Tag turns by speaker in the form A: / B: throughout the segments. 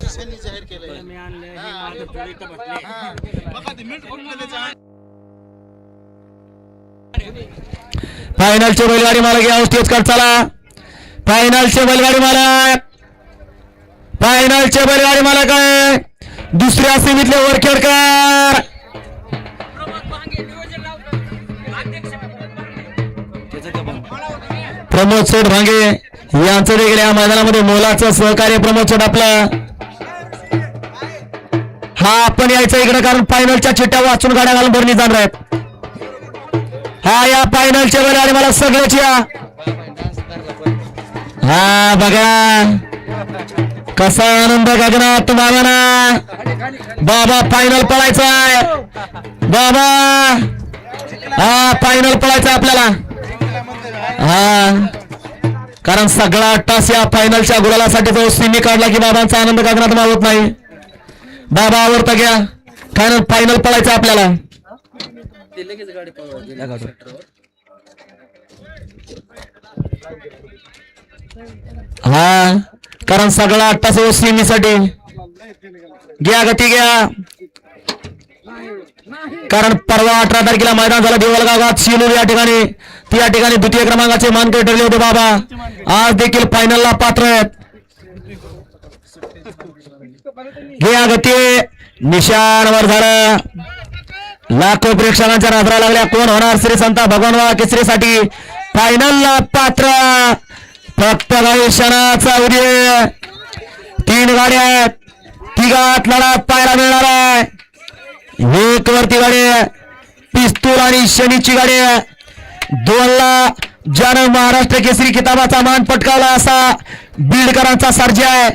A: जाहीर केलंय
B: फायनलचे बैलगाडी मालक या स्टेज कडे चला. फायनलचे बैलगाडी मालक आहे दुसऱ्या सेमीतले वरखेडकर प्रमोद शेठ भांगे यांचं देखील या मैदानामध्ये मोलाचं सहकार्य. प्रमोद शेठ आपला हा आपण यायचं इकडे कारण फायनलच्या चिठ्ठ्या वाचून गाड्या घालून भरणी जाणार आहेत. हा या फायनलच्या वेळेला आणि मला सगळ्याच या हा बघा कसा आनंद गगनात मामाना. बाबा फायनल पळायचा आहे बाबा. हा फायनल पळायचा आपल्याला. हा कारण सगळा तास या फायनलच्या गुलालासाठी जो सिमी काढला की बाबांचा आनंद गगनात मावत नाही. बाबा आवडता घ्या फायनल पळायचा आपल्याला. हा कारण सगळा तास सिमीसाठी घ्या गती घ्या. कारण परवा 18 तारखेला मैदान झालं देवळगाव गावात शिलूर या ठिकाणी. त्या ठिकाणी द्वितीय क्रमांकाचे मानकरी ठरले होते बाबा. आज देखील फायनलला पात्र आहेत. घ्या गती निशाणवर झालं. लाखो प्रेक्षकांच्या नजरा लागल्या. कोण होणार श्री संत भगवान केसरीसाठी फायनलला पात्र. फक्त काही क्षणाचा उदय. 3 गाड्या आहेत. तिघात लढत पाहायला मिळणार आहे. एक वरती गाडी पिस्तूल आणि शनीची गाडी. 2ला ज्यानं महाराष्ट्र केसरी किताबाचा मान पटकावला असा बीडकरांचा सर्जा आहे.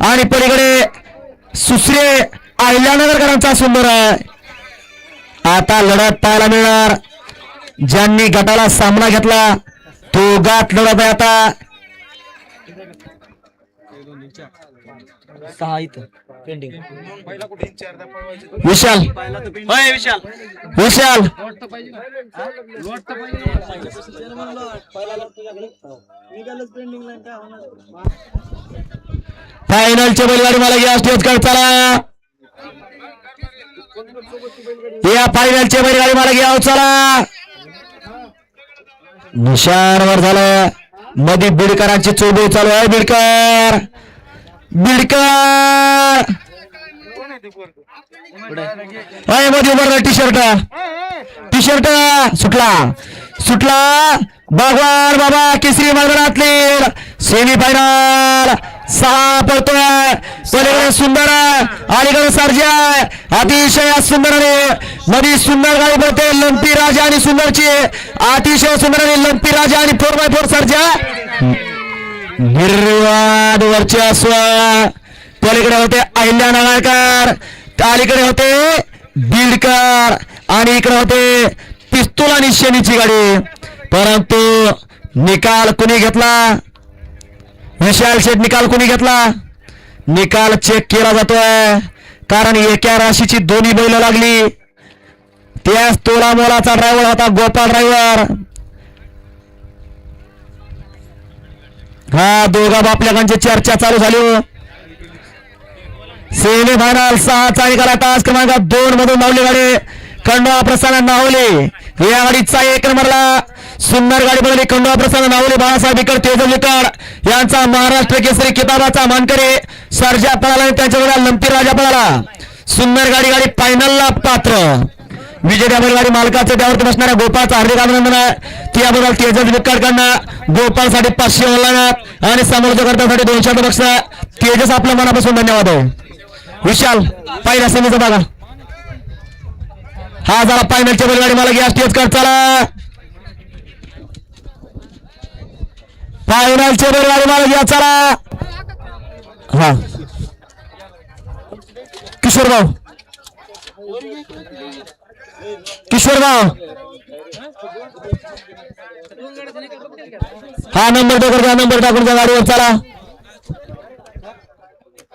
B: आणि पलीकडे सुसरे अहिल्यानगरकरांचा सुंदर आहे. आता लढत पाहायला मिळणार. ज्यांनी गटाला सामना घेतला तो गाठ लढत आहे आता. विशाल विशाल फायनलचे बैलगाडी मला या स्टेज कडे चला. या फायनलचे बैलगाडी मला घ्या चला. निशाणवर झालं. मध्ये बीडकरांची चोबी चालू आहे. बीडकर मध्ये उभारला. टी शर्ट सुटला. भगवान बाबा केसरी मैदानातले सेमी फायनल 6 पडतोय. पलीकडे सुंदर अलीकडे सर्जा अतिशय सुंदर आणि मध्ये सुंदर गाडी पडते. लंपी राजा आणि सुंदरची अतिशय सुंदर आणि लंपी राजा आणि 4x4 सर्जा निर्वाद वर्चस्व. पलीकडे होते अहिल्यानगरकर. अलीकडे होते बीडकर आणि इकडे होते पिस्तूल आणि शनीची गाडी. परंतु निकाल कुणी घेतला. विशाल शेठ निकाल कुणी घेतला. निकाल चेक केला जातोय कारण एका राशीची दोन्ही बैल लागली. त्याच तोला मोलाचा ड्रायव्हर होता गोपाळ ड्रायव्हर. हा दोघा बापल्याकांची चर्चा चालू झाली. सेमी फायनल 6चा निकाल. तास क्रमांक 2 मधून धावली गाडी खंडोबा प्रसन्न नावले. या गाडीचा 1 नंबरला सुंदर गाडी बनवली. खंडोबा प्रसन्न नावले बाळासाहेब विकड तेजस विकड यांचा महाराष्ट्र केसरी किताबाचा मानकरी सर्जा पळाला आणि त्यांच्या लंपी राजा पळाला. सुंदर गाडी फायनलला पात्र. विजेत्या बैलगाडी मालकाचे त्यावरती बसणाऱ्या गोपाळचं हार्दिक अभिनंदन आहे. त्याबद्दल तेजस विकटकडनं गोपाळसाठी 500 वल्लानात आणि समालोचकर्त्यासाठी 200 बक्षीस. तेजस आपल्या मनापासून धन्यवाद आहे. विशाल पहिल्या सेमीचा बघा. हा झाला फायनलच्या बैलगाडी मालक या स्टेज कडे चला. फायनलचे बैलगाडी मालक या चला. हा किशोरभाऊ हा नंबर टाकून गाडीवर चला.